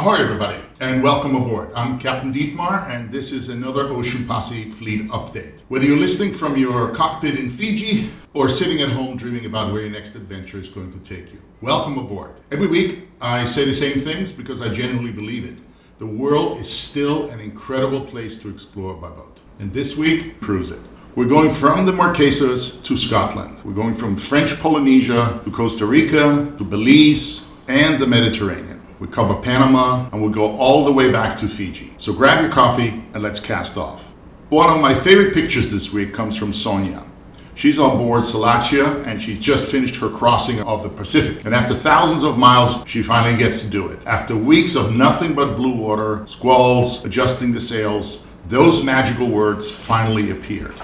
Ahoy everybody, and welcome aboard. I'm Captain Dietmar, and this is another Ocean Posse Fleet update. Whether you're listening from your cockpit in Fiji or sitting at home dreaming about where your next adventure is going to take you, welcome aboard. Every week I say the same things because I genuinely believe it. The world is still an incredible place to explore by boat. And this week, cruise it. We're going from the Marquesas to Scotland. We're going from French Polynesia to Costa Rica to Belize and the Mediterranean. We cover Panama and we'll go all the way back to Fiji. So grab your coffee and let's cast off. One of my favorite pictures this week comes from Sonia. She's on board Salachia and she just finished her crossing of the Pacific. And after thousands of miles, she finally gets to do it. After weeks of nothing but blue water, squalls, adjusting the sails, those magical words finally appeared.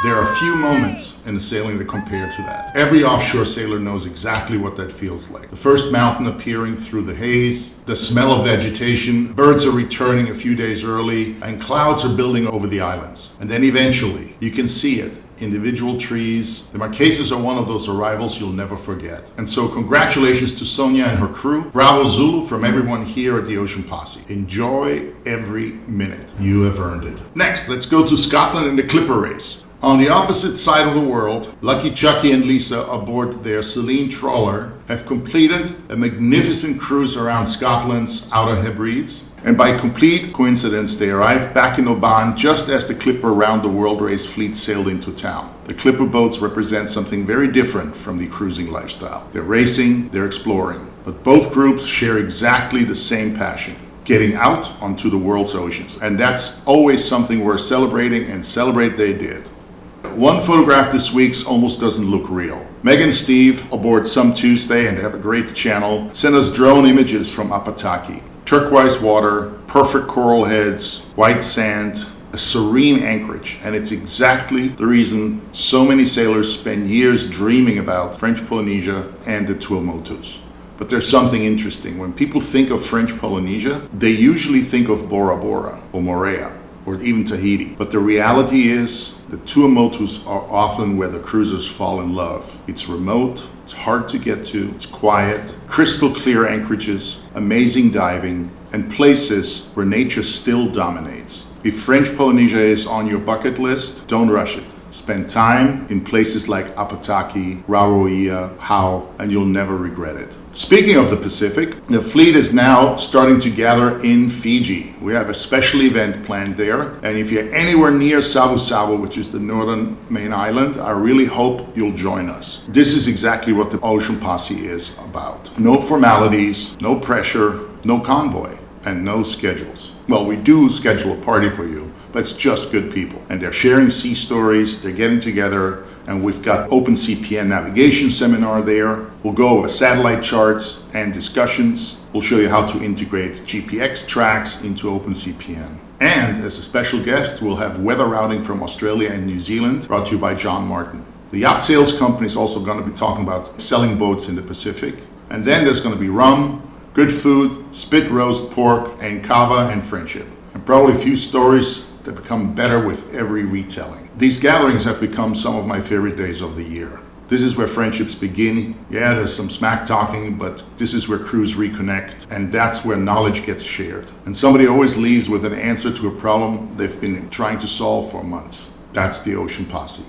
There are few moments in the sailing that compare to that. Every offshore sailor knows exactly what that feels like. The first mountain appearing through the haze, the smell of vegetation, birds are returning a few days early, and clouds are building over the islands. And then eventually, you can see it. Individual trees. The Marquesas are one of those arrivals you'll never forget. And so congratulations to Sonia and her crew. Bravo Zulu from everyone here at the Ocean Posse. Enjoy every minute. You have earned it. Next, let's go to Scotland in the Clipper race. On the opposite side of the world, Lucky Chucky and Lisa aboard their Celine trawler have completed a magnificent cruise around Scotland's Outer Hebrides. And by complete coincidence, they arrived back in Oban just as the Clipper Round the World race fleet sailed into town. The Clipper boats represent something very different from the cruising lifestyle. They're racing, they're exploring, but both groups share exactly the same passion. Getting out onto the world's oceans. And that's always something worth celebrating, and celebrate they did. One photograph this week almost doesn't look real. Meg and Steve, aboard Some Tuesday and have a great channel, sent us drone images from Apataki. Turquoise water, perfect coral heads, white sand, a serene anchorage. And it's exactly the reason so many sailors spend years dreaming about French Polynesia and the Tuamotus. But there's something interesting. When people think of French Polynesia, they usually think of Bora Bora or Moorea or even Tahiti. But the reality is, the Tuamotus are often where the cruisers fall in love. It's remote, it's hard to get to, it's quiet, crystal clear anchorages, amazing diving, and places where nature still dominates. If French Polynesia is on your bucket list, don't rush it. Spend time in places like Apataki, Rauroia, Hao, and you'll never regret it. Speaking of the Pacific, the fleet is now starting to gather in Fiji. We have a special event planned there, and if you're anywhere near Savu Savu, which is the northern main island, I really hope you'll join us. This is exactly what the Ocean Posse is about. No formalities, no pressure, no convoy, and no schedules. Well, we do schedule a party for you, but it's just good people. And they're sharing sea stories, they're getting together, and we've got OpenCPN navigation seminar there. We'll go over satellite charts and discussions. We'll show you how to integrate GPX tracks into OpenCPN. And as a special guest, we'll have weather routing from Australia and New Zealand, brought to you by John Martin. The yacht sales company is also going to be talking about selling boats in the Pacific. And then there's going to be rum, good food, spit roast pork, and kava and friendship. And probably a few stories that become better with every retelling. These gatherings have become some of my favorite days of the year. This is where friendships begin. Yeah, there's some smack talking, but this is where crews reconnect, and that's where knowledge gets shared. And somebody always leaves with an answer to a problem they've been trying to solve for months. That's the Ocean Posse.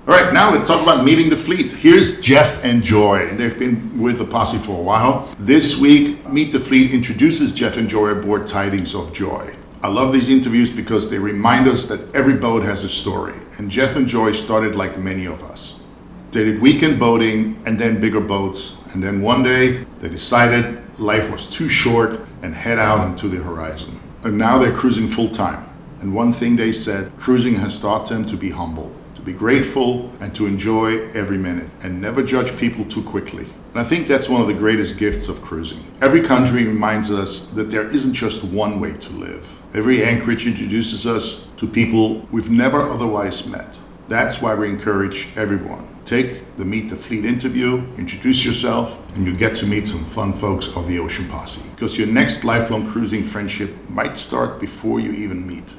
All right, now let's talk about meeting the fleet. Here's Jeff and Joy, and they've been with the Posse for a while. This week, Meet the Fleet introduces Jeff and Joy aboard Tidings of Joy. I love these interviews because they remind us that every boat has a story, and Jeff and Joy started like many of us. They did weekend boating and then bigger boats, and then one day they decided life was too short and head out into the horizon. And now they're cruising full time. And one thing they said, cruising has taught them to be humble, to be grateful, and to enjoy every minute, and never judge people too quickly. And I think that's one of the greatest gifts of cruising. Every country reminds us that there isn't just one way to live. Every anchorage introduces us to people we've never otherwise met. That's why we encourage everyone. Take the Meet the Fleet interview, introduce yourself, and you'll get to meet some fun folks of the Ocean Posse. Because your next lifelong cruising friendship might start before you even meet.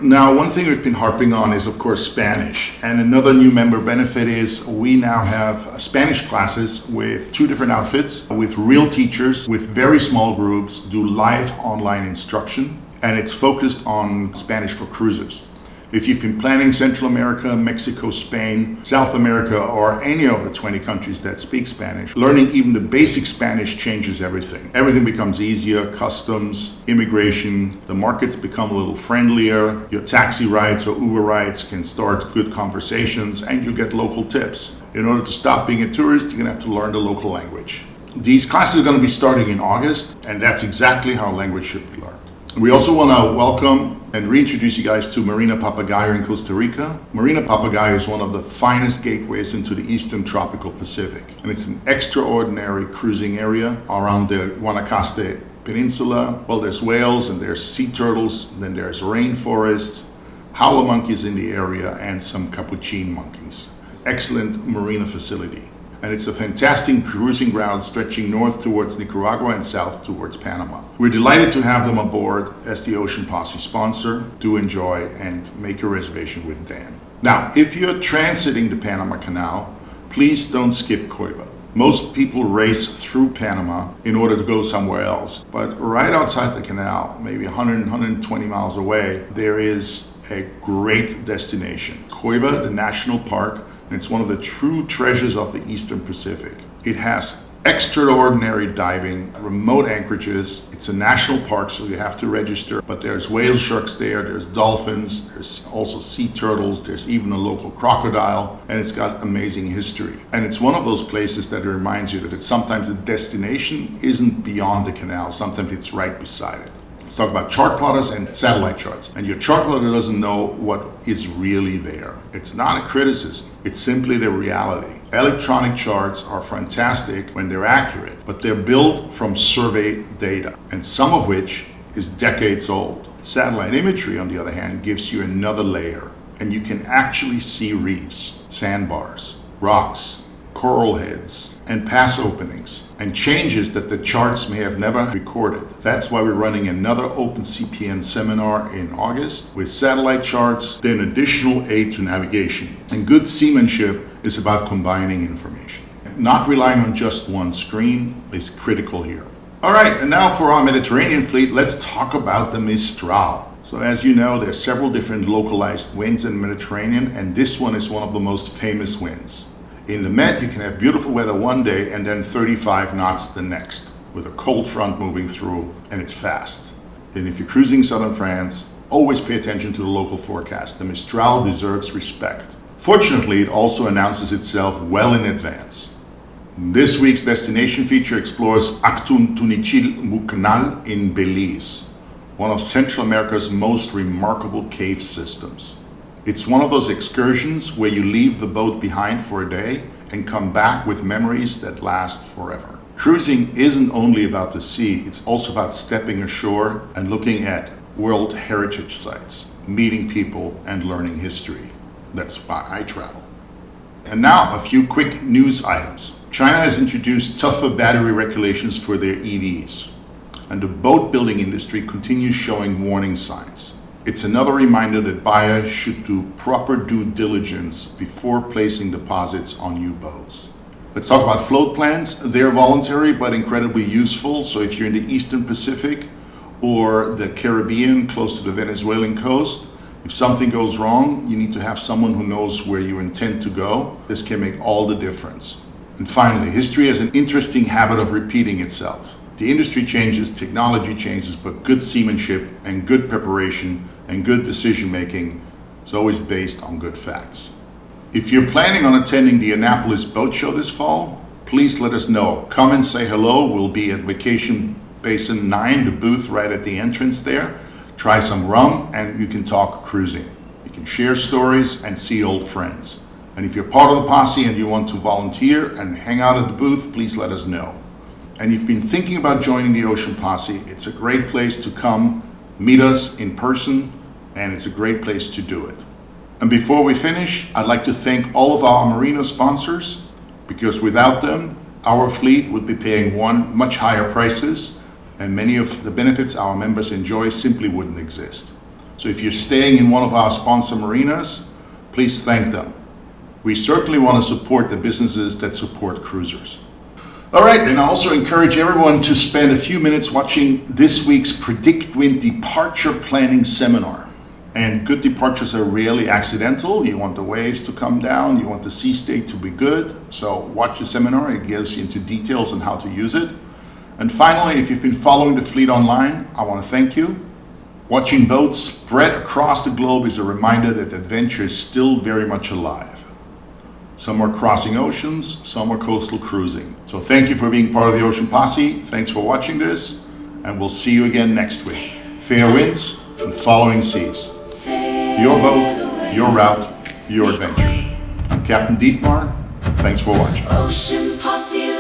Now, one thing we've been harping on is, of course, Spanish. And another new member benefit is we now have Spanish classes with 2 different outfits, with real teachers, with very small groups, do live online instruction, and it's focused on Spanish for cruisers. If you've been planning Central America, Mexico, Spain, South America, or any of the 20 countries that speak Spanish, learning even the basic Spanish changes everything. Everything becomes easier, customs, immigration, the markets become a little friendlier, your taxi rides or Uber rides can start good conversations, and you get local tips. In order to stop being a tourist, you're going to have to learn the local language. These classes are going to be starting in August, and that's exactly how language should be learned. We also want to welcome and reintroduce you guys to Marina Papagayo in Costa Rica. Marina Papagayo is one of the finest gateways into the eastern tropical Pacific. And it's an extraordinary cruising area around the Guanacaste Peninsula. Well, there's whales and there's sea turtles, then there's rainforests, howler monkeys in the area, and some capuchin monkeys. Excellent marina facility. And it's a fantastic cruising ground stretching north towards Nicaragua and south towards Panama. We're delighted to have them aboard as the Ocean Posse sponsor. Do enjoy and make your reservation with Dan. Now, if you're transiting the Panama Canal, please don't skip Coiba. Most people race through Panama in order to go somewhere else. But right outside the canal, maybe 100, 120 miles away, there is a great destination. Coiba, the national park, and it's one of the true treasures of the Eastern Pacific. It has extraordinary diving, remote anchorages. It's a national park, so you have to register. But there's whale sharks there, there's dolphins, there's also sea turtles, there's even a local crocodile, and it's got amazing history. And it's one of those places that reminds you that sometimes the destination isn't beyond the canal, sometimes it's right beside it. Let's talk about chart plotters and satellite charts. And your chart plotter doesn't know what is really there. It's not a criticism, it's simply the reality. Electronic charts are fantastic when they're accurate, but they're built from survey data, and some of which is decades old. Satellite imagery, on the other hand, gives you another layer, and you can actually see reefs, sandbars, rocks, coral heads, and pass openings, and changes that the charts may have never recorded. That's why we're running another OpenCPN seminar in August with satellite charts, then additional aid to navigation. And good seamanship is about combining information. Not relying on just one screen is critical here. All right, and now for our Mediterranean fleet, let's talk about the Mistral. So as you know, there's several different localized winds in the Mediterranean, and this one is one of the most famous winds. In the Med, you can have beautiful weather one day and then 35 knots the next, with a cold front moving through, and it's fast. Then if you're cruising southern France, always pay attention to the local forecast. The Mistral deserves respect. Fortunately, it also announces itself well in advance. This week's destination feature explores Actum Tunichil Mucnal in Belize, one of Central America's most remarkable cave systems. It's one of those excursions where you leave the boat behind for a day and come back with memories that last forever. Cruising isn't only about the sea, it's also about stepping ashore and looking at World Heritage sites, meeting people and learning history. That's why I travel. And now a few quick news items. China has introduced tougher battery regulations for their EVs, and the boat building industry continues showing warning signs. It's another reminder that buyers should do proper due diligence before placing deposits on new boats. Let's talk about float plans. They're voluntary but incredibly useful. So if you're in the Eastern Pacific or the Caribbean close to the Venezuelan coast, if something goes wrong, you need to have someone who knows where you intend to go. This can make all the difference. And finally, history has an interesting habit of repeating itself. The industry changes, technology changes, but good seamanship and good preparation and good decision making is always based on good facts. If you're planning on attending the Annapolis Boat Show this fall, please let us know. Come and say hello. We'll be at Vacation Basin 9, the booth right at the entrance there. Try some rum and you can talk cruising. You can share stories and see old friends. And if you're part of the posse and you want to volunteer and hang out at the booth, please let us know. And you've been thinking about joining the Ocean Posse, it's a great place to come, meet us in person, and it's a great place to do it. And before we finish, I'd like to thank all of our Marina sponsors, because without them, our fleet would be paying much higher prices, and many of the benefits our members enjoy simply wouldn't exist. So if you're staying in one of our sponsor marinas, please thank them. We certainly want to support the businesses that support cruisers. All right, and I also encourage everyone to spend a few minutes watching this week's Predict Wind Departure Planning Seminar. And good departures are rarely accidental. You want the waves to come down, you want the sea state to be good. So watch the seminar, it gives you into details on how to use it. And finally, if you've been following the fleet online, I want to thank you. Watching boats spread across the globe is a reminder that adventure is still very much alive. Some are crossing oceans, some are coastal cruising. So thank you for being part of the Ocean Posse. Thanks for watching this, and we'll see you again next week. Fair winds and following seas. Your boat, your route, your adventure. I'm Captain Dietmar. Thanks for watching. Ocean Posse